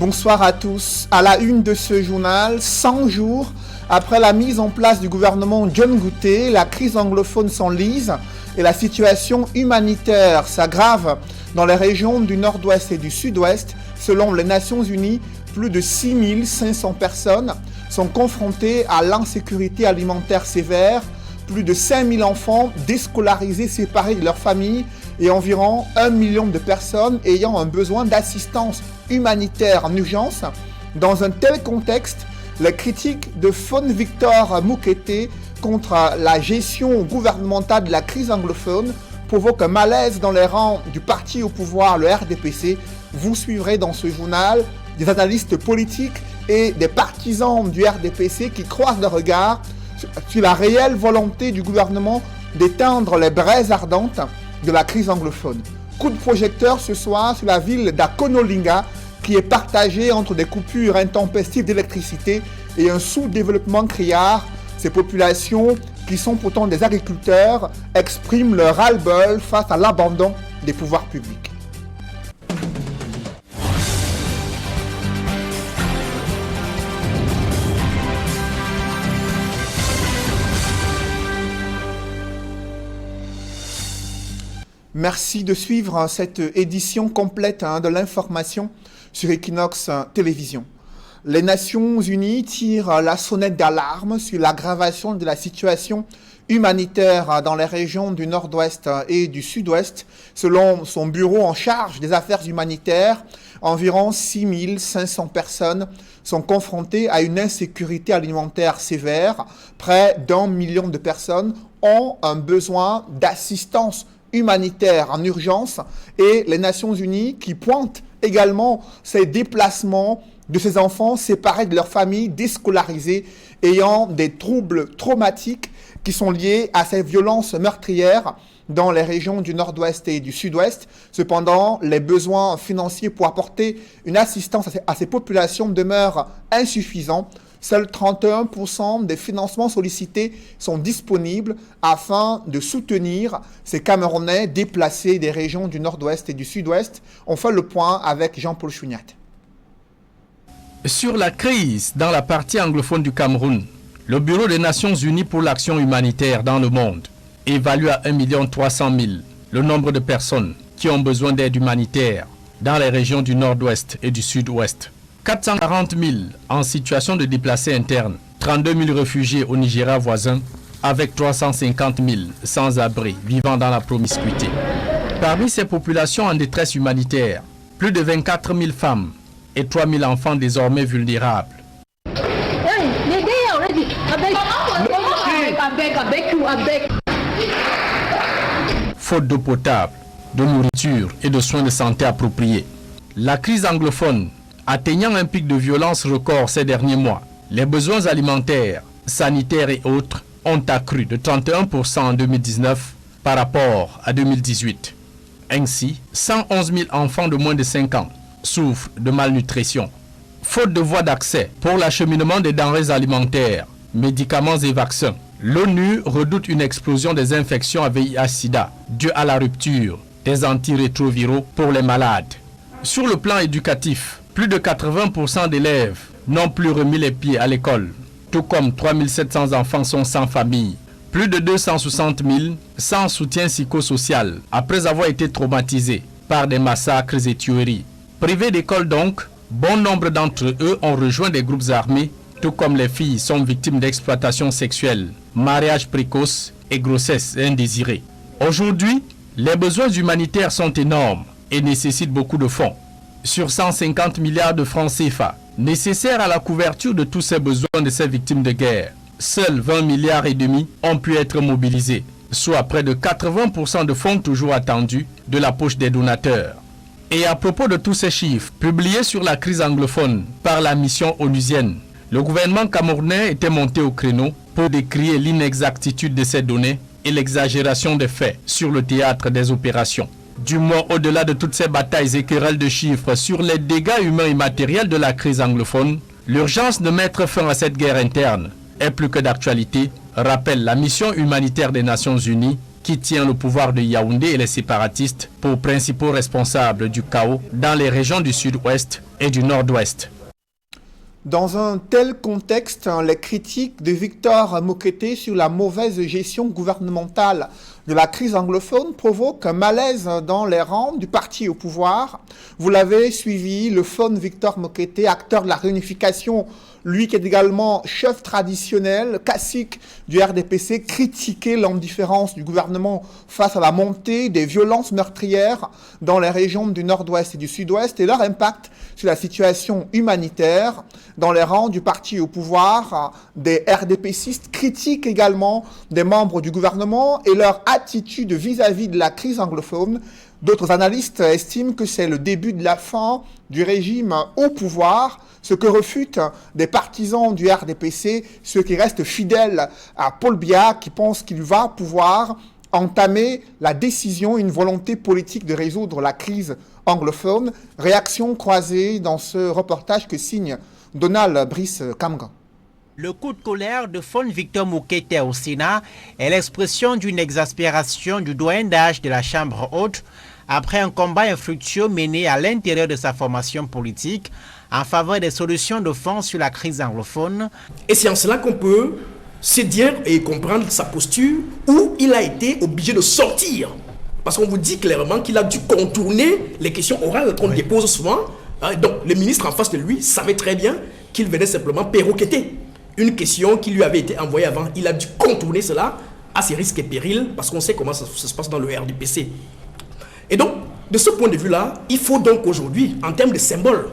Bonsoir à tous. À la une de ce journal, 100 jours après la mise en place du gouvernement John Goutée, la crise anglophone s'enlise et la situation humanitaire s'aggrave dans les régions du nord-ouest et du sud-ouest. Selon les Nations Unies, plus de 6500 personnes sont confrontées à l'insécurité alimentaire sévère, plus de 5000 enfants déscolarisés séparés de leur famille et environ 1 million de personnes ayant un besoin d'assistance humanitaire en urgence. Dans un tel contexte, les critiques de Faune Victor Mukwete contre la gestion gouvernementale de la crise anglophone provoquent un malaise dans les rangs du parti au pouvoir, le RDPC. Vous suivrez dans ce journal des analystes politiques et des partisans du RDPC qui croisent le regard sur la réelle volonté du gouvernement d'éteindre les braises ardentes de la crise anglophone. Coup de projecteur ce soir sur la ville d'Akonolinga qui est partagée entre des coupures intempestives d'électricité et un sous-développement criard. Ces populations, qui sont pourtant des agriculteurs, expriment leur ras-le-bol face à l'abandon des pouvoirs publics. Merci de suivre cette édition complète de l'information sur Equinox Télévision. Les Nations Unies tirent la sonnette d'alarme sur l'aggravation de la situation humanitaire dans les régions du nord-ouest et du sud-ouest. Selon son bureau en charge des affaires humanitaires, environ 6500 personnes sont confrontées à une insécurité alimentaire sévère. Près d'1 million de personnes ont un besoin d'assistance humanitaire en urgence et les Nations Unies qui pointent également ces déplacements de ces enfants séparés de leur famille, déscolarisés, ayant des troubles traumatiques qui sont liés à ces violences meurtrières dans les régions du nord-ouest et du sud-ouest. Cependant, les besoins financiers pour apporter une assistance à ces populations demeurent insuffisants. Seuls 31% des financements sollicités sont disponibles afin de soutenir ces Camerounais déplacés des régions du nord-ouest et du sud-ouest. On fait le point avec Jean-Paul Chouniat. Sur la crise dans la partie anglophone du Cameroun, le Bureau des Nations Unies pour l'action humanitaire dans le monde évalue à 1 300 000 le nombre de personnes qui ont besoin d'aide humanitaire dans les régions du nord-ouest et du sud-ouest. 440 000 en situation de déplacés internes, 32 000 réfugiés au Nigeria voisin, avec 350 000 sans-abri vivant dans la promiscuité. Parmi ces populations en détresse humanitaire, plus de 24 000 femmes et 3 000 enfants désormais vulnérables. Faute d'eau potable, de nourriture et de soins de santé appropriés. La crise anglophone atteignant un pic de violence record ces derniers mois, les besoins alimentaires, sanitaires et autres ont accru de 31% en 2019 par rapport à 2018. Ainsi, 111 000 enfants de moins de 5 ans souffrent de malnutrition. Faute de voies d'accès pour l'acheminement des denrées alimentaires, médicaments et vaccins, l'ONU redoute une explosion des infections à VIH-Sida due à la rupture des antirétroviraux pour les malades. Sur le plan éducatif, plus de 80% d'élèves n'ont plus remis les pieds à l'école, tout comme 3 700 enfants sont sans famille. Plus de 260 000 sans soutien psychosocial après avoir été traumatisés par des massacres et tueries. Privés d'école donc, bon nombre d'entre eux ont rejoint des groupes armés, tout comme les filles sont victimes d'exploitation sexuelle, mariage précoce et grossesse indésirée. Aujourd'hui, les besoins humanitaires sont énormes et nécessitent beaucoup de fonds. Sur 150 milliards de francs CFA nécessaires à la couverture de tous ces besoins de ces victimes de guerre, seuls 20 milliards et demi ont pu être mobilisés, soit près de 80% de fonds toujours attendus de la poche des donateurs. Et à propos de tous ces chiffres publiés sur la crise anglophone par la mission onusienne, le gouvernement camerounais était monté au créneau pour décrier l'inexactitude de ces données et l'exagération des faits sur le théâtre des opérations. Du moins, au-delà de toutes ces batailles et querelles de chiffres sur les dégâts humains et matériels de la crise anglophone, l'urgence de mettre fin à cette guerre interne est plus que d'actualité, rappelle la mission humanitaire des Nations Unies qui tient le pouvoir de Yaoundé et les séparatistes pour principaux responsables du chaos dans les régions du sud-ouest et du nord-ouest. Dans un tel contexte, les critiques de Victor Mokete sur la mauvaise gestion gouvernementale de la crise anglophone provoquent un malaise dans les rangs du parti au pouvoir. Vous l'avez suivi, le fon Victor Mokete, acteur de la réunification, lui qui est également chef traditionnel, cacique du RDPC, critiquait l'indifférence du gouvernement face à la montée des violences meurtrières dans les régions du nord-ouest et du sud-ouest et leur impact sur la situation humanitaire. Dans les rangs du parti au pouvoir, des RDPcistes critiquent également des membres du gouvernement et leur attitude vis-à-vis de la crise anglophone. D'autres analystes estiment que c'est le début de la fin du régime au pouvoir, ce que refutent des partisans du RDPC, ceux qui restent fidèles à Paul Biya, qui pensent qu'il va pouvoir entamer la décision, une volonté politique de résoudre la crise anglophone. Réaction croisée dans ce reportage que signe Donald Brice Kamgan. Le coup de colère de fon Victor Mokete au Sénat est l'expression d'une exaspération du doyen d'âge de la Chambre haute après un combat infructueux mené à l'intérieur de sa formation politique en faveur des solutions de fond sur la crise anglophone. Et c'est en cela qu'on peut se dire et comprendre sa posture où il a été obligé de sortir. Parce qu'on vous dit clairement qu'il a dû contourner les questions orales qu'on dépose souvent. Donc le ministre en face de lui savait très bien qu'il venait simplement perroqueter une question qui lui avait été envoyée avant. Il a dû contourner cela à ses risques et périls parce qu'on sait comment ça se passe dans le RDPC. Et donc, de ce point de vue-là, il faut donc aujourd'hui, en termes de symbole,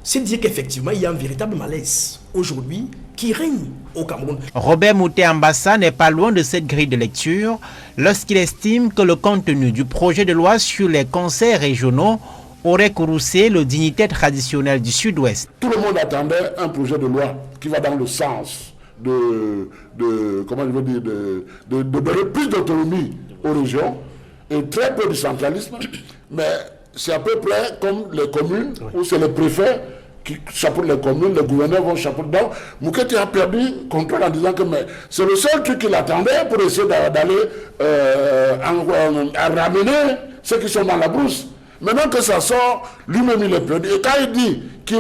c'est dire qu'effectivement, il y a un véritable malaise aujourd'hui qui règne au Cameroun. Robert Mouté Ambassa n'est pas loin de cette grille de lecture lorsqu'il estime que le contenu du projet de loi sur les conseils régionaux aurait courroucé le dignitaire traditionnel du Sud-Ouest. Tout le monde attendait un projet de loi qui va dans le sens de donner plus d'autonomie aux régions et très peu de centralisme, mais c'est à peu près comme les communes où c'est le préfet qui chapeaute les communes, les gouverneurs vont chapeauter. Donc, Mokete a perdu contrôle en disant que c'est le seul truc qu'il attendait pour essayer d'aller ramener ceux qui sont dans la brousse. Maintenant que ça sort, lui-même il est perdu. Et quand il dit que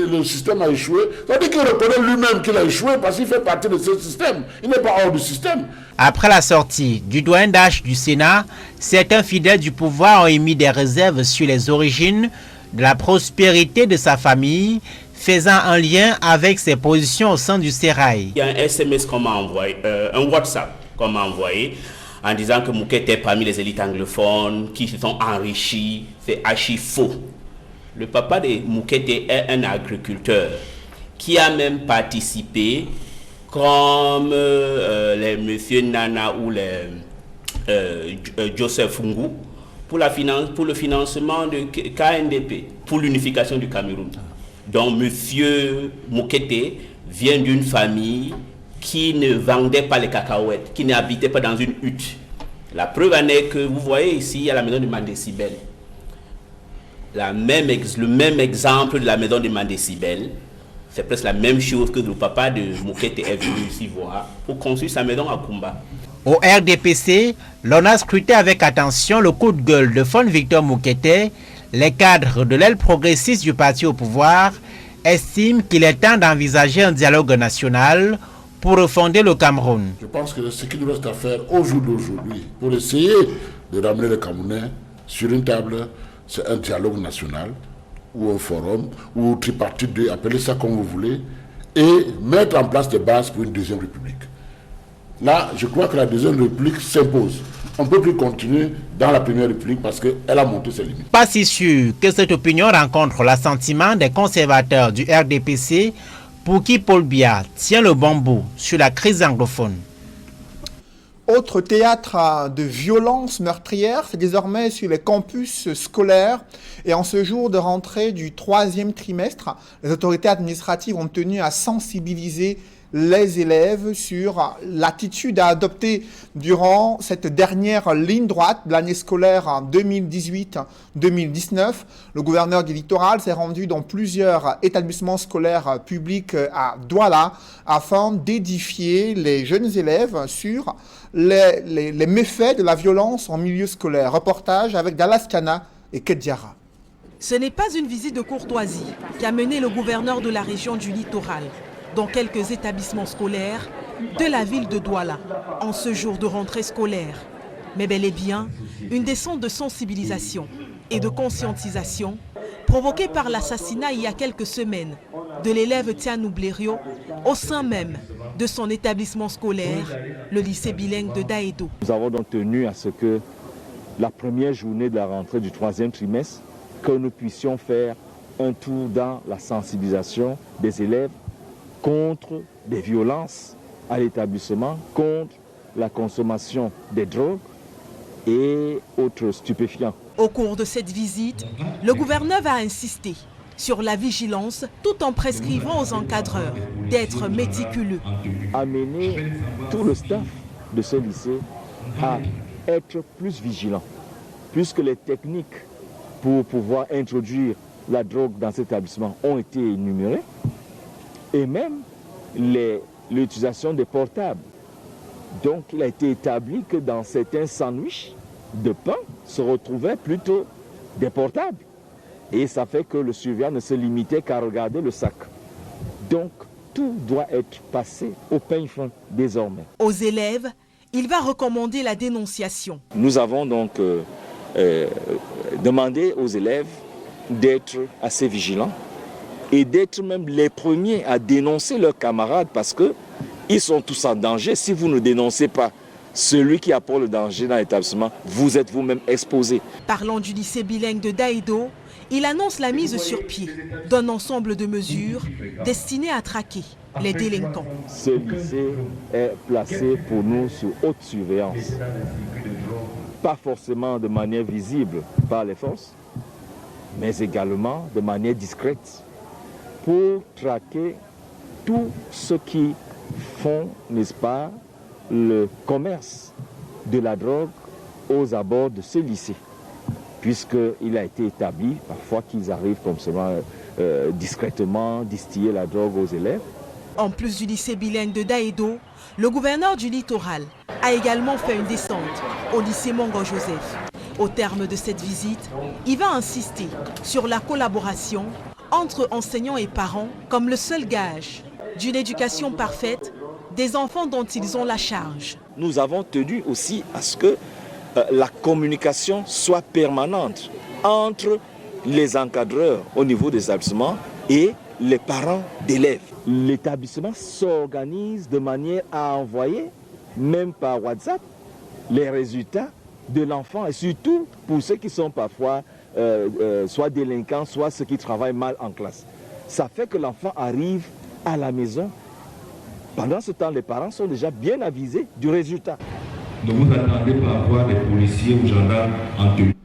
le système a échoué, ça veut dire qu'il reconnaît lui-même qu'il a échoué parce qu'il fait partie de ce système. Il n'est pas hors du système. Après la sortie du doyen d'âge du Sénat, certains fidèles du pouvoir ont émis des réserves sur les origines de la prospérité de sa famille, faisant un lien avec ses positions au sein du Sérail. Il y a un SMS qu'on m'a envoyé, un WhatsApp qu'on m'a envoyé, en disant que Mokete est parmi les élites anglophones qui se sont enrichis. C'est archi faux. Le papa de Mokete est un agriculteur qui a même participé, comme les monsieur Nana ou les Joseph Ngou, pour le financement de KNDP, pour l'unification du Cameroun. Donc monsieur Mokete vient d'une famille qui ne vendait pas les cacahuètes, qui n'habitait pas dans une hutte. La preuve en est que vous voyez ici, il y a la maison de Mandé-Sibel. Le même exemple de la maison de Mandé-Sibel, c'est presque la même chose que le papa de Mokete est venu ici voir pour construire sa maison à Kumba. Au RDPC, l'on a scruté avec attention le coup de gueule de fon Victor Mokete. Les cadres de l'aile progressiste du parti au pouvoir estiment qu'il est temps d'envisager un dialogue national pour refonder le Cameroun. Je pense que ce qu'il nous reste à faire au jour d'aujourd'hui, pour essayer de ramener les Camerounais sur une table, c'est un dialogue national, ou un forum, ou tripartite, appelez ça comme vous voulez, et mettre en place des bases pour une deuxième république. Là, je crois que la deuxième république s'impose. On ne peut plus continuer dans la première république parce qu'elle a monté ses limites. Pas si sûr que cette opinion rencontre l'assentiment des conservateurs du RDPC, pour qui Paul Biya tient le bon bout sur la crise anglophone. Autre théâtre de violences meurtrières, c'est désormais sur les campus scolaires. Et en ce jour de rentrée du 3e trimestre, les autorités administratives ont tenu à sensibiliser les élèves sur l'attitude à adopter durant cette dernière ligne droite de l'année scolaire 2018-2019. Le gouverneur du littoral s'est rendu dans plusieurs établissements scolaires publics à Douala afin d'édifier les jeunes élèves sur les méfaits de la violence en milieu scolaire. Reportage avec Dallas Kana et Kedjara. Ce n'est pas une visite de courtoisie qu'a mené le gouverneur de la région du littoral dans quelques établissements scolaires de la ville de Douala en ce jour de rentrée scolaire, mais bel et bien une descente de sensibilisation et de conscientisation provoquée par l'assassinat il y a quelques semaines de l'élève Tianou Blériot au sein même de son établissement scolaire, le lycée bilingue de Daedo. Nous avons donc tenu à ce que la première journée de la rentrée du 3e trimestre, que nous puissions faire un tour dans la sensibilisation des élèves contre des violences à l'établissement, contre la consommation des drogues et autres stupéfiants. Au cours de cette visite, le gouverneur a insisté sur la vigilance tout en prescrivant aux encadreurs d'être méticuleux. Amener tout le staff de ce lycée à être plus vigilant, puisque les techniques pour pouvoir introduire la drogue dans cet établissement ont été énumérées, et même l'utilisation des portables. Donc il a été établi que dans certains sandwichs de pain se retrouvaient plutôt des portables. Et ça fait que le surveillant ne se limitait qu'à regarder le sac. Donc tout doit être passé au peigne fin désormais. Aux élèves, il va recommander la dénonciation. Nous avons donc demandé aux élèves d'être assez vigilants et d'être même les premiers à dénoncer leurs camarades parce qu'ils sont tous en danger. Si vous ne dénoncez pas celui qui apporte le danger dans l'établissement, vous êtes vous-même exposé. Parlant du lycée bilingue de Daedo, il annonce la mise sur pied d'un ensemble de mesures destinées à traquer les délinquants. Ce lycée est placé pour nous sous haute surveillance. Pas forcément de manière visible par les forces, mais également de manière discrète pour traquer tous ceux qui font, n'est-ce pas, le commerce de la drogue aux abords de ce lycée, puisqu'il a été établi parfois qu'ils arrivent comme cela discrètement distiller la drogue aux élèves. En plus du lycée bilingue de Daedo, le gouverneur du littoral a également fait une descente au lycée Mongo-Joseph. Au terme de cette visite, il va insister sur la collaboration entre enseignants et parents comme le seul gage d'une éducation parfaite des enfants dont ils ont la charge. Nous avons tenu aussi à ce que la communication soit permanente entre les encadreurs au niveau des établissements et les parents d'élèves. L'établissement s'organise de manière à envoyer, même par WhatsApp, les résultats de l'enfant et surtout pour ceux qui sont parfois soit délinquants, soit ceux qui travaillent mal en classe. Ça fait que l'enfant arrive à la maison. Pendant ce temps, les parents sont déjà bien avisés du résultat. Ne vous attendez pas à voir des policiers ou gendarmes en tenue.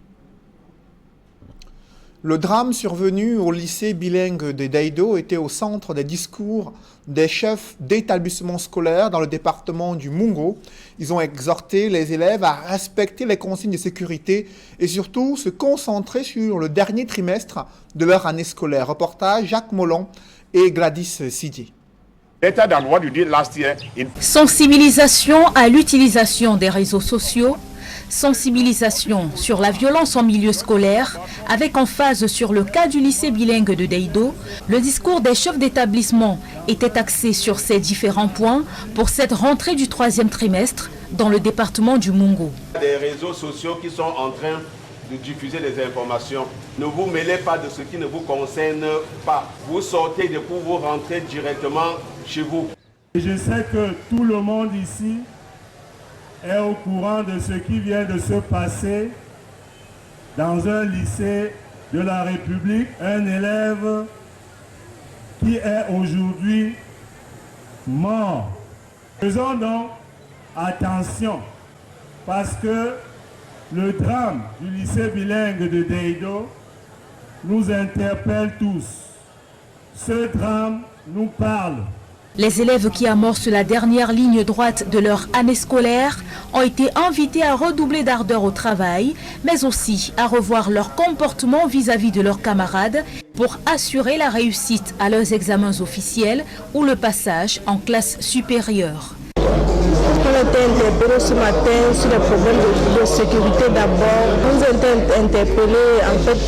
Le drame survenu au lycée bilingue de Daedo était au centre des discours des chefs d'établissements scolaires dans le département du Mungo. Ils ont exhorté les élèves à respecter les consignes de sécurité et surtout se concentrer sur le dernier trimestre de leur année scolaire. Reportage Jacques Mollon et Gladys Sidier. Sensibilisation à l'utilisation des réseaux sociaux, sensibilisation sur la violence en milieu scolaire, avec emphase sur le cas du lycée bilingue de Daedo. Le discours des chefs d'établissement était axé sur ces différents points pour cette rentrée du 3e trimestre dans le département du Mungo. Des réseaux sociaux qui sont en train de diffuser des informations. Ne vous mêlez pas de ce qui ne vous concerne pas. Vous sortez de pour vous rentrer directement chez vous. Je sais que tout le monde ici est au courant de ce qui vient de se passer dans un lycée de la République. Un élève qui est aujourd'hui mort. Faisons donc attention parce que le drame du lycée bilingue de Daedo nous interpelle tous. Ce drame nous parle Les élèves qui amorcent la dernière ligne droite de leur année scolaire ont été invités à redoubler d'ardeur au travail, mais aussi à revoir leur comportement vis-à-vis de leurs camarades pour assurer la réussite à leurs examens officiels ou le passage en classe supérieure. On a été interpellés ce matin sur les problèmes de sécurité d'abord. On nous a été interpellés en fait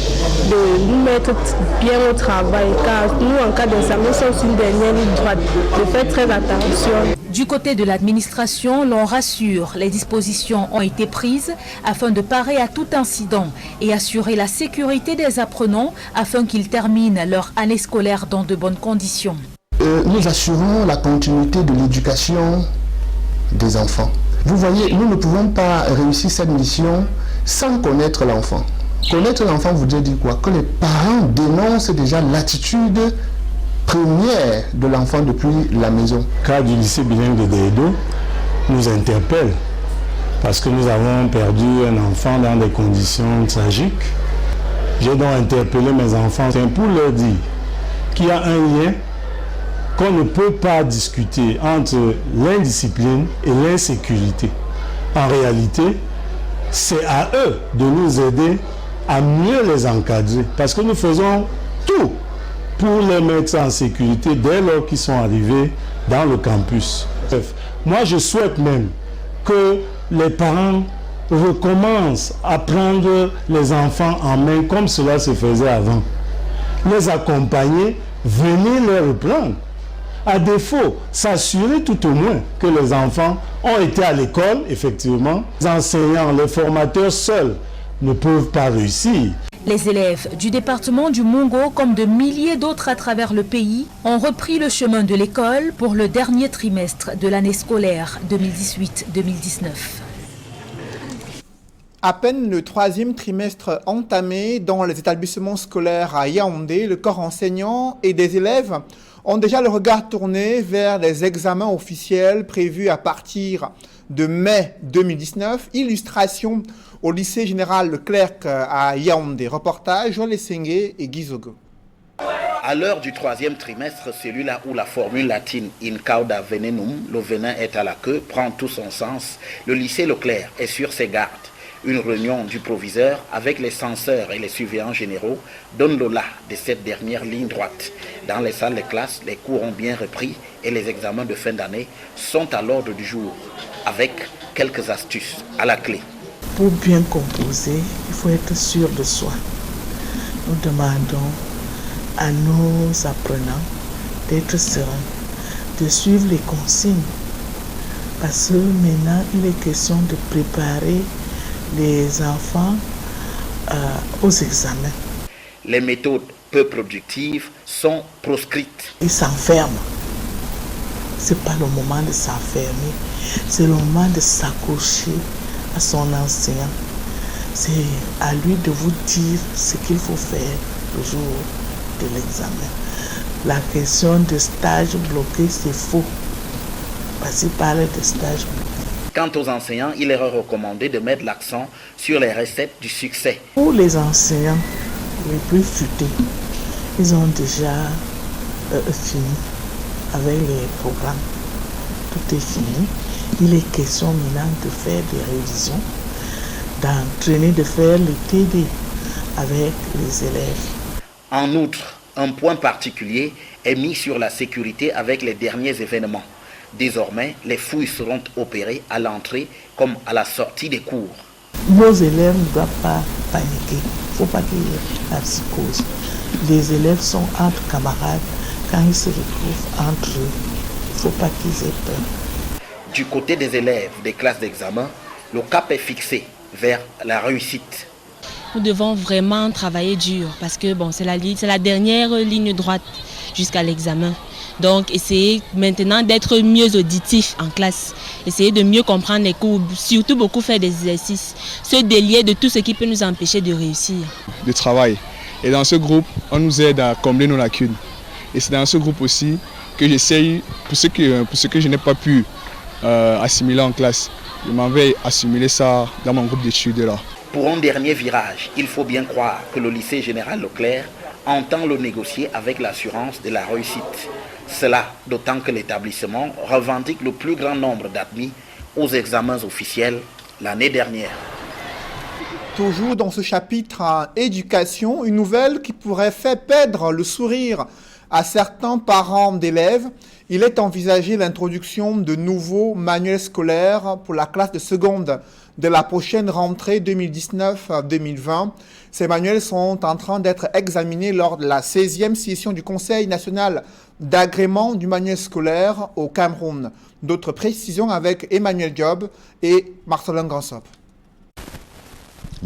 de nous mettre bien au travail car nous en cas d'examen nous sommes sur une dernière ligne droite. De faire très attention. Du côté de l'administration, l'on rassure, les dispositions ont été prises afin de parer à tout incident et assurer la sécurité des apprenants afin qu'ils terminent leur année scolaire dans de bonnes conditions. Nous assurons la continuité de l'éducation des enfants. Vous voyez, nous ne pouvons pas réussir cette mission sans connaître l'enfant. Connaître l'enfant voudrait dire quoi? Que les parents dénoncent déjà l'attitude première de l'enfant depuis la maison. Le cas du lycée bilingue de Deido nous interpelle parce que nous avons perdu un enfant dans des conditions tragiques. J'ai donc interpellé mes enfants pour leur dire qu'il y a un lien qu'on ne peut pas discuter entre l'indiscipline et l'insécurité. En réalité, c'est à eux de nous aider à mieux les encadrer parce que nous faisons tout pour les mettre en sécurité dès lors qu'ils sont arrivés dans le campus. Bref, moi, je souhaite même que les parents recommencent à prendre les enfants en main comme cela se faisait avant. Les accompagner, venir les reprendre. À défaut, s'assurer tout au moins que les enfants ont été à l'école, effectivement. Les enseignants, les formateurs seuls ne peuvent pas réussir. Les élèves du département du Mungo, comme de milliers d'autres à travers le pays, ont repris le chemin de l'école pour le dernier trimestre de l'année scolaire 2018-2019. À peine le troisième trimestre entamé dans les établissements scolaires à Yaoundé, le corps enseignant et des élèves ont déjà le regard tourné vers les examens officiels prévus à partir de mai 2019. Illustration au lycée général Leclerc à Yaoundé. Reportage Joël Essengue et Guy Zogo. À l'heure du troisième trimestre, celui-là où la formule latine in cauda venenum, le venin est à la queue, prend tout son sens, le lycée Leclerc est sur ses gardes. Une réunion du proviseur avec les censeurs et les surveillants généraux donne le là de cette dernière ligne droite. Dans les salles de classe, les cours ont bien repris et les examens de fin d'année sont à l'ordre du jour, avec quelques astuces à la clé. Pour bien composer, il faut être sûr de soi. Nous demandons à nos apprenants d'être sereins, de suivre les consignes. Parce que maintenant, il est question de préparer les enfants aux examens. Les méthodes peu productives sont proscrites. Ils s'enferment. Ce n'est pas le moment de s'enfermer, c'est le moment de s'accrocher à son enseignant. C'est à lui de vous dire ce qu'il faut faire le jour de l'examen. La question de stage bloqué, c'est faux. Parce qu'il parlait de stage bloqué. Quant aux enseignants, il leur est recommandé de mettre l'accent sur les recettes du succès. Pour les enseignants les plus futés, ils ont déjà fini avec les programmes. Tout est fini. Il est question maintenant de faire des révisions, d'entraîner, de faire le TD avec les élèves. En outre, un point particulier est mis sur la sécurité avec les derniers événements. Désormais, les fouilles seront opérées à l'entrée comme à la sortie des cours. Nos élèves ne doivent pas paniquer. Il ne faut pas qu'il y ait la psychose. Les élèves sont entre camarades. Quand ils se retrouvent entre eux, il ne faut pas qu'ils aient peur. Du côté des élèves des classes d'examen, le cap est fixé vers la réussite. Nous devons vraiment travailler dur parce que bon, c'est la dernière ligne droite jusqu'à l'examen. Donc, essayez maintenant d'être mieux auditif en classe. Essayez de mieux comprendre les cours, surtout beaucoup faire des exercices. Se délier de tout ce qui peut nous empêcher de réussir. De travail. Et dans ce groupe, on nous aide à combler nos lacunes. Et c'est dans ce groupe aussi que j'essaye, pour ce que je n'ai pas pu assimiler en classe, je m'en vais assimiler ça dans mon groupe d'études là. Pour un dernier virage, il faut bien croire que le lycée général Leclerc entend le négocier avec l'assurance de la réussite. Cela d'autant que l'établissement revendique le plus grand nombre d'admis aux examens officiels l'année dernière. Toujours dans ce chapitre éducation, une nouvelle qui pourrait faire perdre le sourire à certains parents d'élèves. Il est envisagé l'introduction de nouveaux manuels scolaires pour la classe de seconde de la prochaine rentrée 2019-2020. Ces manuels sont en train d'être examinés lors de la 16e session du Conseil national d'agrément du manuel scolaire au Cameroun. D'autres précisions avec Emmanuel Job et Marcelin Gansop.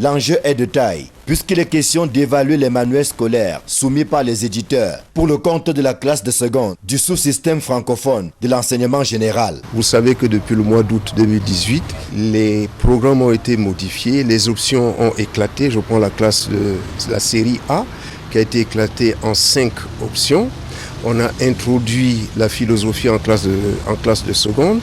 L'enjeu est de taille, puisqu'il est question d'évaluer les manuels scolaires soumis par les éditeurs pour le compte de la classe de seconde du sous-système francophone de l'enseignement général. Vous savez que depuis le mois d'août 2018, les programmes ont été modifiés, les options ont éclaté. Je prends la classe de la série A qui a été éclatée en 5 options. On a introduit la philosophie en classe de seconde.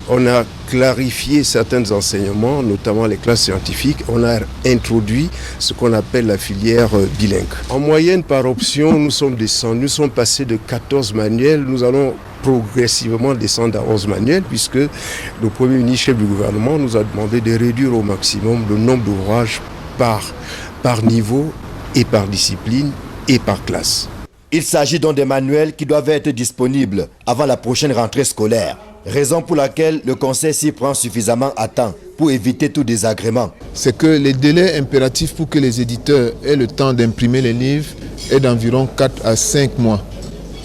On a clarifié certains enseignements, notamment les classes scientifiques. On a introduit ce qu'on appelle la filière bilingue. En moyenne, par option, nous sommes passés de 14 manuels. Nous allons progressivement descendre à 11 manuels, puisque le Premier ministre chef du gouvernement nous a demandé de réduire au maximum le nombre d'ouvrages par niveau et par discipline et par classe. Il s'agit donc des manuels qui doivent être disponibles avant la prochaine rentrée scolaire, raison pour laquelle le Conseil s'y prend suffisamment à temps pour éviter tout désagrément. C'est que les délais impératifs pour que les éditeurs aient le temps d'imprimer les livres est d'environ 4 à 5 mois.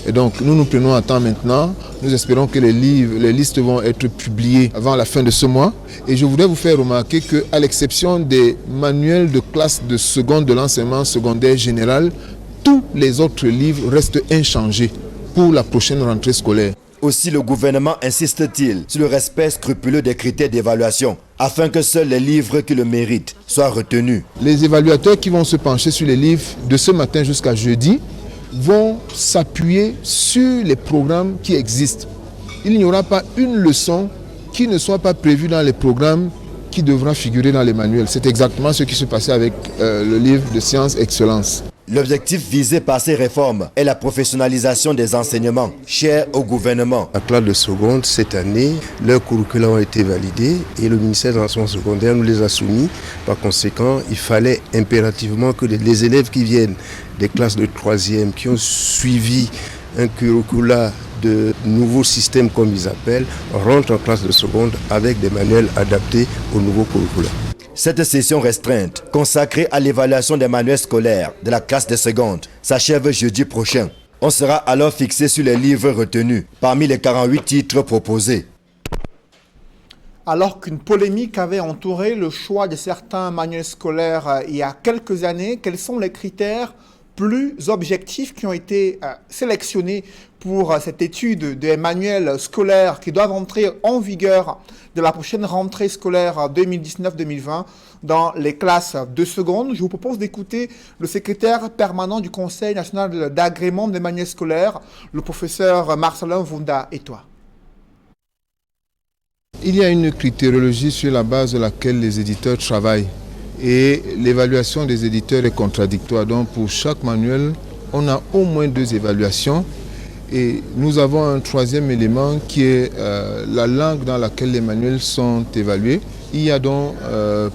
Et donc nous prenons à temps maintenant. Nous espérons que les listes vont être publiées avant la fin de ce mois. Et je voudrais vous faire remarquer qu'à l'exception des manuels de classe de seconde de l'enseignement secondaire général, tous les autres livres restent inchangés pour la prochaine rentrée scolaire. Aussi, le gouvernement insiste-t-il sur le respect scrupuleux des critères d'évaluation afin que seuls les livres qui le méritent soient retenus. Les évaluateurs qui vont se pencher sur les livres de ce matin jusqu'à jeudi vont s'appuyer sur les programmes qui existent. Il n'y aura pas une leçon qui ne soit pas prévue dans les programmes qui devra figurer dans les manuels. C'est exactement ce qui se passait avec le livre de Sciences Excellence. L'objectif visé par ces réformes est la professionnalisation des enseignements, chers au gouvernement. La classe de seconde, cette année, leurs curriculums ont été validés et le ministère de l'enseignement secondaire nous les a soumis. Par conséquent, il fallait impérativement que les élèves qui viennent des classes de 3e, qui ont suivi un curricula de nouveaux systèmes comme ils appellent, rentrent en classe de seconde avec des manuels adaptés au nouveau curricula. Cette session restreinte, consacrée à l'évaluation des manuels scolaires de la classe de seconde, s'achève jeudi prochain. On sera alors fixé sur les livres retenus, parmi les 48 titres proposés. Alors qu'une polémique avait entouré le choix de certains manuels scolaires il y a quelques années, quels sont les critères plus objectifs qui ont été sélectionnés pour cette étude des manuels scolaires qui doivent entrer en vigueur de la prochaine rentrée scolaire 2019-2020 dans les classes de seconde? Je vous propose d'écouter le secrétaire permanent du Conseil national d'agrément des manuels scolaires, le professeur Marcelin Vunda et toi. Il y a une critérologie sur la base de laquelle les éditeurs travaillent. Et l'évaluation des éditeurs est contradictoire. Donc pour chaque manuel, on a au moins 2 évaluations. Et nous avons un 3e élément qui est la langue dans laquelle les manuels sont évalués. Il n'y a donc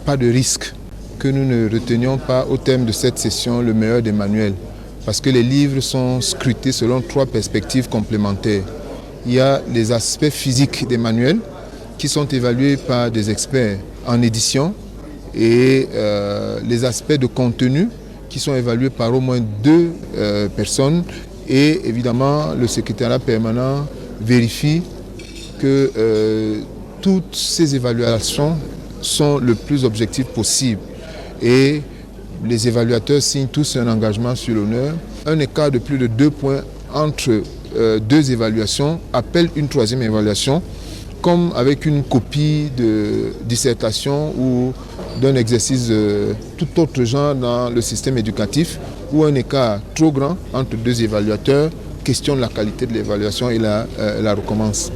pas de risque que nous ne retenions pas au terme de cette session le meilleur des manuels. Parce que les livres sont scrutés selon 3 perspectives complémentaires. Il y a les aspects physiques des manuels qui sont évalués par des experts en édition et les aspects de contenu qui sont évalués par au moins 2 personnes. Et évidemment, le secrétariat permanent vérifie que toutes ces évaluations sont le plus objectives possible. Et les évaluateurs signent tous un engagement sur l'honneur. Un écart de plus de 2 points entre 2 évaluations appelle une 3e évaluation, comme avec une copie de dissertation ou d'un exercice de tout autre genre dans le système éducatif, où un écart trop grand entre 2 évaluateurs questionne la qualité de l'évaluation et la recommence.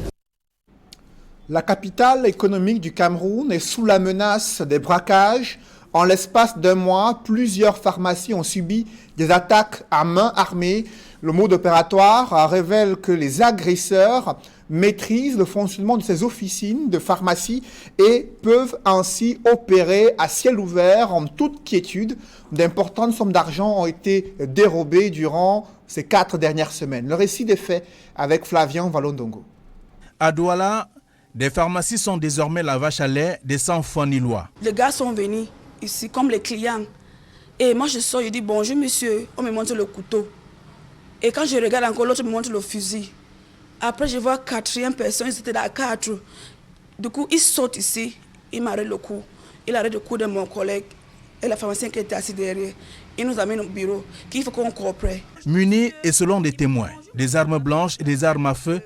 La capitale économique du Cameroun est sous la menace des braquages En l'espace d'un mois, plusieurs pharmacies ont subi des attaques à main armée. Le mode opératoire révèle que les agresseurs maîtrisent le fonctionnement de ces officines de pharmacie et peuvent ainsi opérer à ciel ouvert en toute quiétude. D'importantes sommes d'argent ont été dérobées durant ces 4 dernières semaines. Le récit des faits avec Flavien Valondongo. À Douala, des pharmacies sont désormais la vache à lait des sans-foi-ni-loi. Les gars sont venus ici comme les clients. Et moi je sors, je dis bonjour monsieur, on me montre le couteau. Et quand je regarde encore, l'autre me montre le fusil. Après je vois 4e personne, ils étaient là 4. Du coup, ils sautent ici, ils m'arrêtent le coup. Il arrête le coup de mon collègue et la pharmacienne qui était assise derrière. Il nous amène au bureau, qu'il faut qu'on coopère. Munis et selon des témoins, des armes blanches et des armes à feu,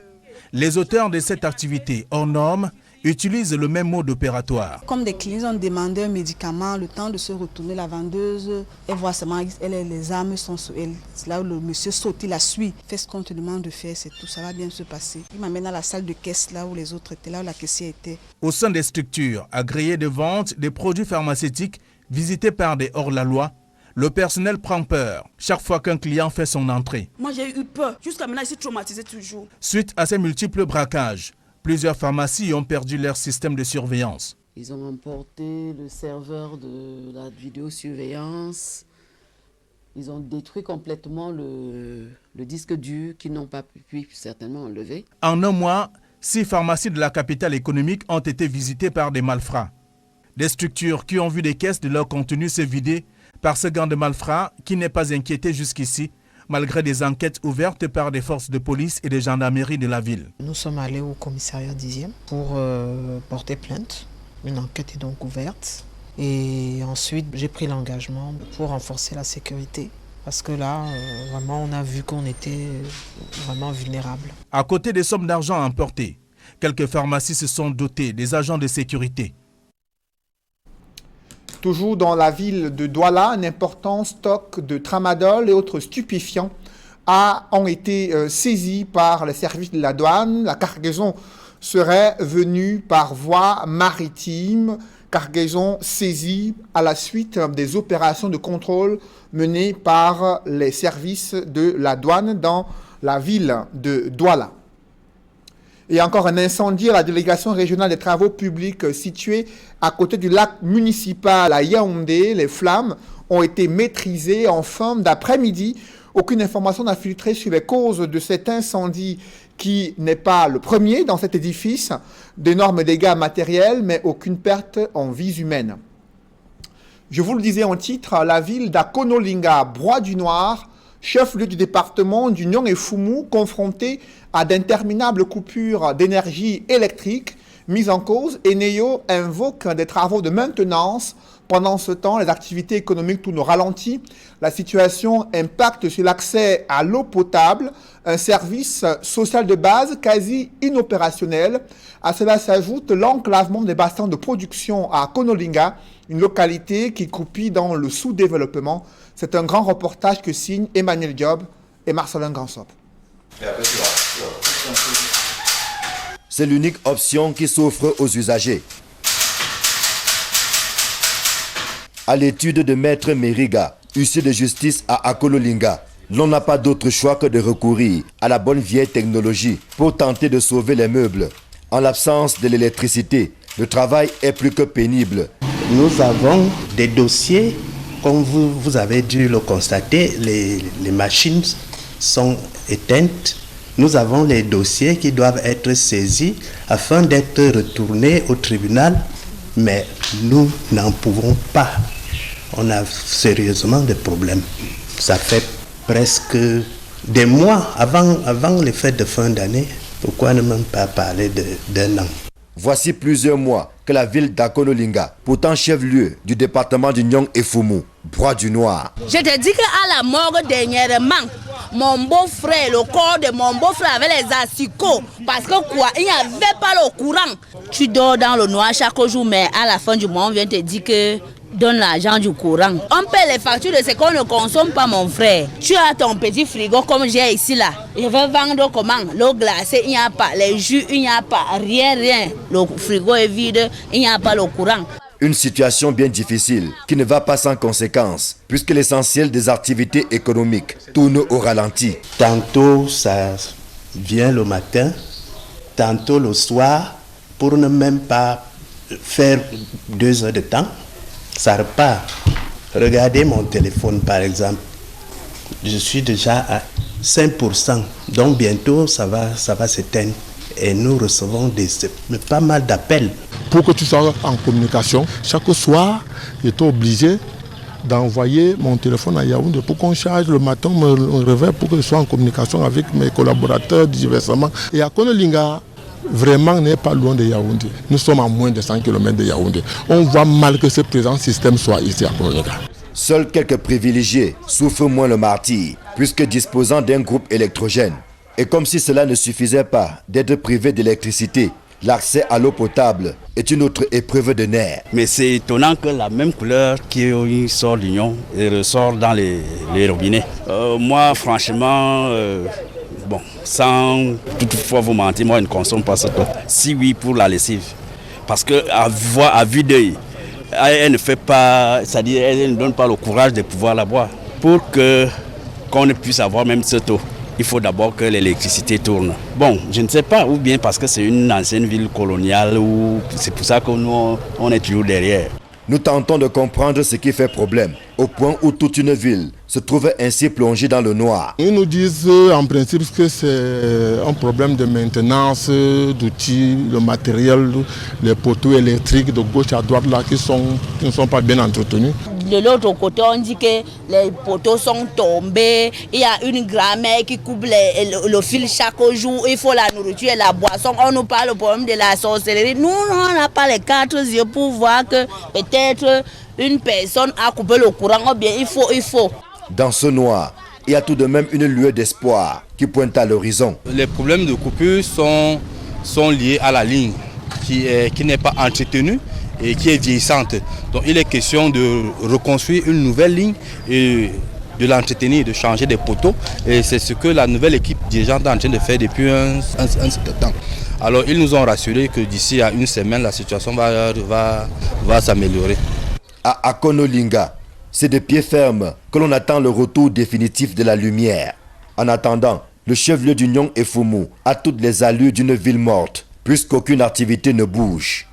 les auteurs de cette activité hors norme utilisent le même mode opératoire. Comme des clients ont demandé un médicament, le temps de se retourner, la vendeuse, elle voit seulement les armes sont sur elle. C'est là où le monsieur saute, il la suit. Fais ce qu'on te demande de faire, c'est tout, ça va bien se passer. Il m'amène à la salle de caisse, là où les autres étaient, là où la caissière était. Au sein des structures agréées de vente des produits pharmaceutiques visitées par des hors-la-loi, le personnel prend peur chaque fois qu'un client fait son entrée. Moi j'ai eu peur, jusqu'à maintenant je suis traumatisé toujours. Suite à ces multiples braquages, plusieurs pharmacies ont perdu leur système de surveillance. Ils ont emporté le serveur de la vidéosurveillance. Ils ont détruit complètement le disque dur qu'ils n'ont pas pu certainement enlever. En un mois, 6 pharmacies de la capitale économique ont été visitées par des malfrats. Des structures qui ont vu des caisses de leur contenu se vider par ce gang de malfrats qui n'est pas inquiété jusqu'ici, malgré des enquêtes ouvertes par des forces de police et des gendarmeries de la ville. Nous sommes allés au commissariat 10e pour porter plainte. Une enquête est donc ouverte. Et ensuite, j'ai pris l'engagement pour renforcer la sécurité. Parce que là, vraiment, on a vu qu'on était vraiment vulnérable. À côté des sommes d'argent emportées, quelques pharmacies se sont dotées des agents de sécurité. Toujours dans la ville de Douala, un important stock de tramadol et autres stupéfiants ont été saisis par les services de la douane. La cargaison serait venue par voie maritime, cargaison saisie à la suite des opérations de contrôle menées par les services de la douane dans la ville de Douala. Et encore un incendie à la délégation régionale des travaux publics située à côté du lac municipal à Yaoundé. Les flammes ont été maîtrisées en fin d'après-midi. Aucune information n'a filtré sur les causes de cet incendie qui n'est pas le premier dans cet édifice. D'énormes dégâts matériels, mais aucune perte en vies humaines. Je vous le disais en titre, la ville d'Akonolinga, Broye-du-Noir, chef-lieu du département d'Union et Foumou, confronté à d'interminables coupures d'énergie électrique mises en cause. Eneo invoque des travaux de maintenance. Pendant ce temps, les activités économiques tournent au ralenti. La situation impacte sur l'accès à l'eau potable, un service social de base quasi inopérationnel. À cela s'ajoute l'enclavement des bassins de production à Konolinga, une localité qui croupit dans le sous-développement. C'est un grand reportage que signent Emmanuel Diop et Marcelin Gansop. C'est l'unique option qui s'offre aux usagers. À l'étude de Maître Meriga, huissier de justice à Akonolinga, l'on n'a pas d'autre choix que de recourir à la bonne vieille technologie pour tenter de sauver les meubles. En l'absence de l'électricité, le travail est plus que pénible. Nous avons des dossiers, comme vous avez dû le constater, les machines sont éteintes. Nous avons les dossiers qui doivent être saisis afin d'être retournés au tribunal, mais nous n'en pouvons pas. On a sérieusement des problèmes. Ça fait presque des mois avant les fêtes de fin d'année. Pourquoi ne même pas parler d'un an? Voici plusieurs mois que la ville d'Akonolinga, pourtant chef-lieu du département d'Union et Foumou, Broye-du-Noir. Je te dis qu'à la morgue dernièrement, mon beau-frère, le corps de mon beau-frère avait les asticots. Parce que quoi, il n'y avait pas le courant. Tu dors dans le noir chaque jour, mais à la fin du mois, on vient te dire que donne l'argent du courant. On paie les factures de ce qu'on ne consomme pas, mon frère. Tu as ton petit frigo comme j'ai ici là. Je vais vendre comment? L'eau glacée, il n'y a pas. Les jus, il n'y a pas. Rien. Le frigo est vide, il n'y a pas le courant. Une situation bien difficile qui ne va pas sans conséquences puisque l'essentiel des activités économiques tourne au ralenti. Tantôt ça vient le matin, tantôt le soir, pour ne même pas faire 2 heures de temps, ça repart. Regardez mon téléphone par exemple, je suis déjà à 5%, donc bientôt ça va s'éteindre. Et nous recevons pas mal d'appels. Pour que tu sois en communication, chaque soir, j'étais obligé d'envoyer mon téléphone à Yaoundé pour qu'on charge le matin, me réveille pour que je sois en communication avec mes collaborateurs diversement. Et à Konolinga, vraiment n'est pas loin de Yaoundé. Nous sommes à moins de 100 km de Yaoundé. On voit mal que ce présent système soit ici à Konolinga. Seuls quelques privilégiés souffrent moins le martyre puisque disposant d'un groupe électrogène. Et comme si cela ne suffisait pas d'être privé d'électricité, l'accès à l'eau potable est une autre épreuve de nerfs. Mais c'est étonnant que la même couleur qui sort de l'Union ressort dans les robinets. Moi, franchement, sans toutefois vous mentir, moi je ne consomme pas ça. Si oui, pour la lessive. Parce qu'à vue d'œil, elle ne fait pas, c'est-à-dire elle ne donne pas le courage de pouvoir la boire. Pour qu'on ne puisse avoir même ce taux, il faut d'abord que l'électricité tourne. Bon, je ne sais pas, ou bien parce que c'est une ancienne ville coloniale, ou c'est pour ça que nous, on est toujours derrière. Nous tentons de comprendre ce qui fait problème, au point où toute une ville se trouve ainsi plongée dans le noir. Ils nous disent en principe que c'est un problème de maintenance d'outils, le matériel, les poteaux électriques de gauche à droite là qui ne sont pas bien entretenus. De l'autre côté, on dit que les poteaux sont tombés. Il y a une grand-mère qui coupe le fil chaque jour. Il faut la nourriture et la boisson. On nous parle du problème de la sorcellerie. Nous, on n'a pas les 4 yeux pour voir que peut-être une personne a coupé le courant. Ou bien il faut. Dans ce noir, il y a tout de même une lueur d'espoir qui pointe à l'horizon. Les problèmes de coupure sont liés à la ligne qui n'est pas entretenue et qui est vieillissante. Donc il est question de reconstruire une nouvelle ligne et de l'entretenir, de changer des poteaux. Et c'est ce que la nouvelle équipe dirigeante est en train de faire depuis un certain temps. Alors ils nous ont rassuré que d'ici à une semaine, la situation va s'améliorer. À Akonolinga, c'est de pied ferme que l'on attend le retour définitif de la lumière. En attendant, le chef-lieu d'Union Efumu a toutes les allures d'une ville morte, puisqu'aucune activité ne bouge.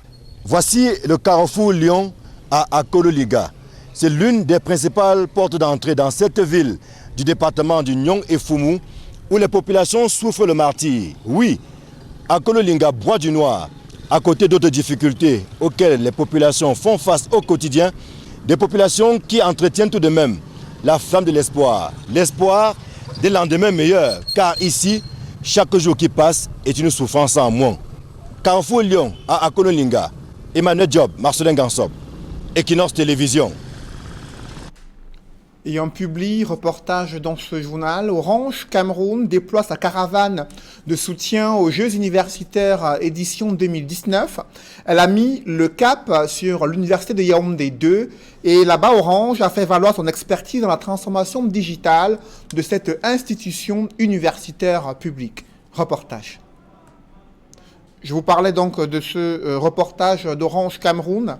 Voici le carrefour Lyon à Akonolinga. C'est l'une des principales portes d'entrée dans cette ville du département d'Union Efumu où les populations souffrent le martyre. Oui, Akonolinga boit du noir, à côté d'autres difficultés auxquelles les populations font face au quotidien, des populations qui entretiennent tout de même la flamme de l'espoir. L'espoir des lendemains meilleurs, car ici, chaque jour qui passe est une souffrance en moins. Carrefour Lyon à Akonolinga, Emmanuel Job, Marcelin Gansop, Equinox Télévision. Ayant publié reportage dans ce journal, Orange Cameroun déploie sa caravane de soutien aux Jeux universitaires édition 2019. Elle a mis le cap sur l'université de Yaoundé 2 et là-bas Orange a fait valoir son expertise dans la transformation digitale de cette institution universitaire publique. Reportage. Je vous parlais donc de ce reportage d'Orange Cameroun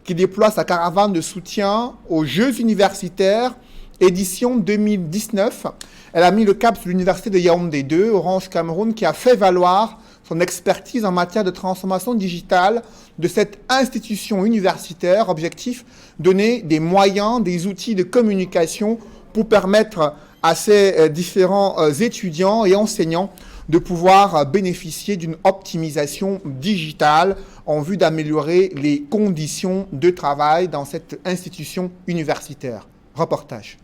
qui déploie sa caravane de soutien aux Jeux universitaires édition 2019. Elle a mis le cap sur l'université de Yaoundé 2, Orange Cameroun, qui a fait valoir son expertise en matière de transformation digitale de cette institution universitaire. Objectif, donner des moyens, des outils de communication pour permettre à ces différents étudiants et enseignants de pouvoir bénéficier d'une optimisation digitale en vue d'améliorer les conditions de travail dans cette institution universitaire. Reportage.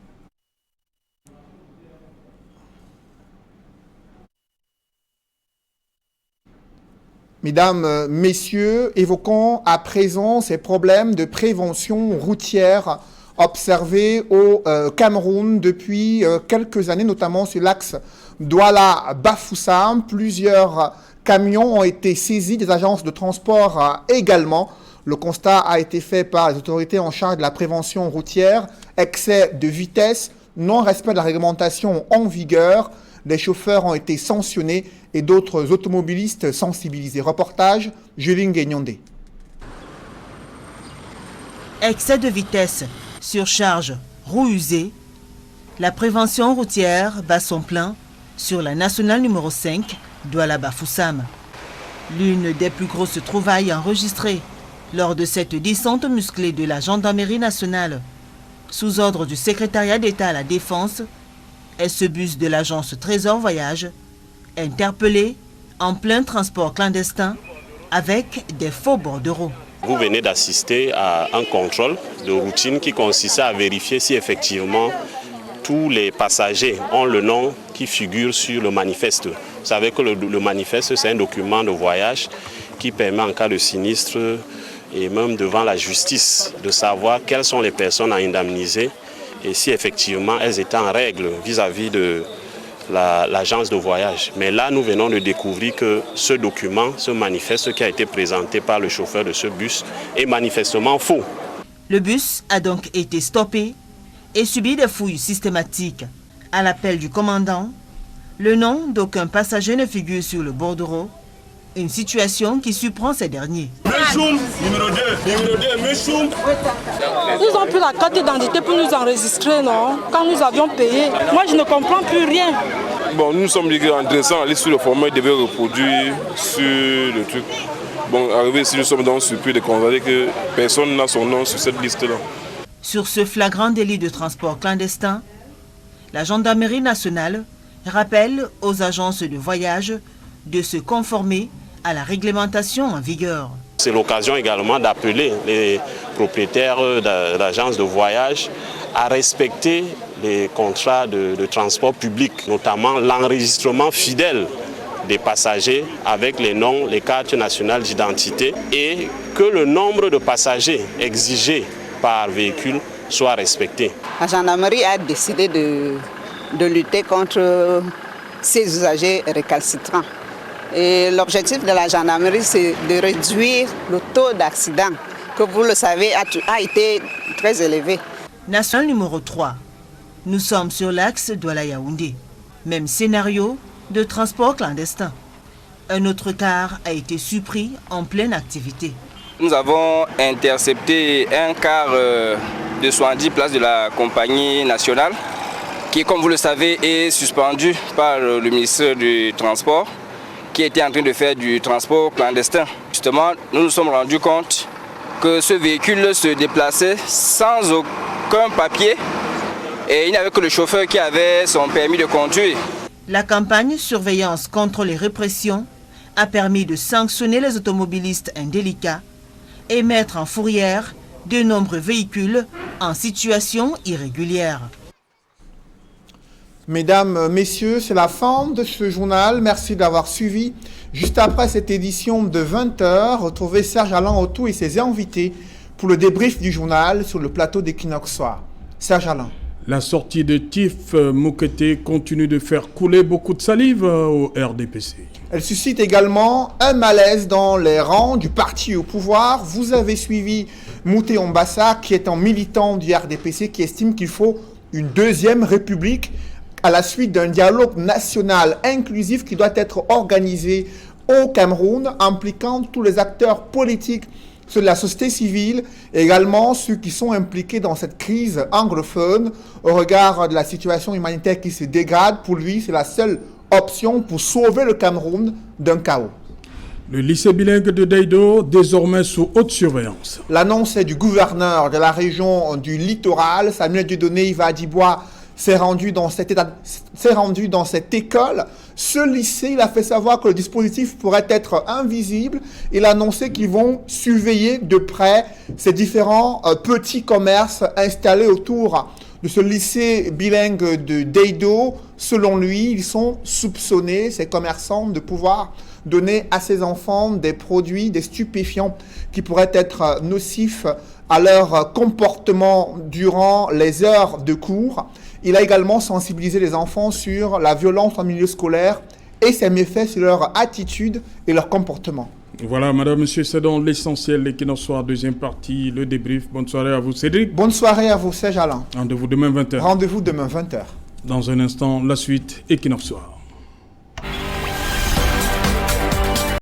Mesdames, Messieurs, évoquons à présent ces problèmes de prévention routière observés au Cameroun depuis quelques années, notamment sur l'axe Douala-Bafoussam. Plusieurs camions ont été saisis, des agences de transport également. Le constat a été fait par les autorités en charge de la prévention routière, excès de vitesse, non-respect de la réglementation en vigueur. Les chauffeurs ont été sanctionnés et d'autres automobilistes sensibilisés. Reportage, Juline Guignondé. Excès de vitesse, surcharge, roues usées. La prévention routière bat son plein sur la nationale numéro 5, Douala-Bafoussam. L'une des plus grosses trouvailles enregistrées lors de cette descente musclée de la gendarmerie nationale, sous ordre du secrétariat d'État à la Défense, est ce bus de l'agence Trésor Voyage, interpellé en plein transport clandestin avec des faux bordereaux. Vous venez d'assister à un contrôle de routine qui consistait à vérifier si effectivement tous les passagers ont le nom qui figure sur le manifeste. Vous savez que le manifeste, c'est un document de voyage qui permet en cas de sinistre et même devant la justice de savoir quelles sont les personnes à indemniser et si effectivement elles étaient en règle vis-à-vis de l'agence de voyage. Mais là, nous venons de découvrir que ce document, ce manifeste qui a été présenté par le chauffeur de ce bus est manifestement faux. Le bus a donc été stoppé et subi des fouilles systématiques. À l'appel du commandant, le nom d'aucun passager ne figure sur le bordereau, une situation qui surprend ces derniers. Mechoum, numéro 2, Mechoum. Ils ont pris la carte d'identité pour nous enregistrer, non? Quand nous avions payé. Moi, je ne comprends plus rien. Bon, nous sommes dit qu'en dressant la liste sur le format, ils devaient reproduire sur le truc. Bon, arrivé ici, nous sommes donc surpris de constater que personne n'a son nom sur cette liste-là. Sur ce flagrant délit de transport clandestin, la gendarmerie nationale rappelle aux agences de voyage de se conformer à la réglementation en vigueur. C'est l'occasion également d'appeler les propriétaires d'agences de voyage à respecter les contrats de transport public, notamment l'enregistrement fidèle des passagers avec les noms, les cartes nationales d'identité et que le nombre de passagers exigés par véhicule soit respecté. La gendarmerie a décidé de lutter contre ces usagers récalcitrants. Et l'objectif de la gendarmerie, c'est de réduire le taux d'accident, que vous le savez, a été très élevé. National numéro 3. Nous sommes sur l'axe Douala-Yaoundé. Même scénario de transport clandestin. Un autre car a été surpris en pleine activité. Nous avons intercepté un car de 70 places de la compagnie nationale qui, comme vous le savez, est suspendu par le ministère du Transport, qui était en train de faire du transport clandestin. Justement, nous nous sommes rendus compte que ce véhicule se déplaçait sans aucun papier et il n'y avait que le chauffeur qui avait son permis de conduire. La campagne Surveillance contre les répressions a permis de sanctionner les automobilistes indélicats et mettre en fourrière de nombreux véhicules en situation irrégulière. Mesdames, Messieurs, c'est la fin de ce journal. Merci d'avoir suivi. Juste après cette édition de 20h, retrouvez Serge Alain Autou et ses invités pour le débrief du journal sur le plateau d'Equinox Soir. Serge Alain. La sortie de Tif Mokete continue de faire couler beaucoup de salive au RDPC. Elle suscite également un malaise dans les rangs du parti au pouvoir. Vous avez suivi Mouté Ombassa, qui est un militant du RDPC, qui estime qu'il faut une deuxième république à la suite d'un dialogue national inclusif qui doit être organisé au Cameroun, impliquant tous les acteurs politiques de la société civile, et également ceux qui sont impliqués dans cette crise anglophone au regard de la situation humanitaire qui se dégrade. Pour lui, c'est la seule option pour sauver le Cameroun d'un chaos. Le lycée bilingue de Deido, désormais sous haute surveillance. L'annonce est du gouverneur de la région du littoral, Samuel Dieudonné Iva-Adibois, s'est rendu dans cette école. Ce lycée, il a fait savoir que le dispositif pourrait être invisible. Il a annoncé qu'ils vont surveiller de près ces différents petits commerces installés autour de ce lycée bilingue de Deido. Selon lui, ils sont soupçonnés, ces commerçants, de pouvoir donner à ces enfants des produits, des stupéfiants qui pourraient être nocifs à leur comportement durant les heures de cours. Il a également sensibilisé les enfants sur la violence en milieu scolaire et ses méfaits sur leur attitude et leur comportement. Voilà, madame, monsieur, c'est donc l'essentiel. L'Equinox Soir, deuxième partie, le débrief. Bonne soirée à vous, Cédric. Bonne soirée à vous, Serge Alain. Rendez-vous demain 20h. Rendez-vous demain 20h. Dans un instant, la suite, Equinox Soir.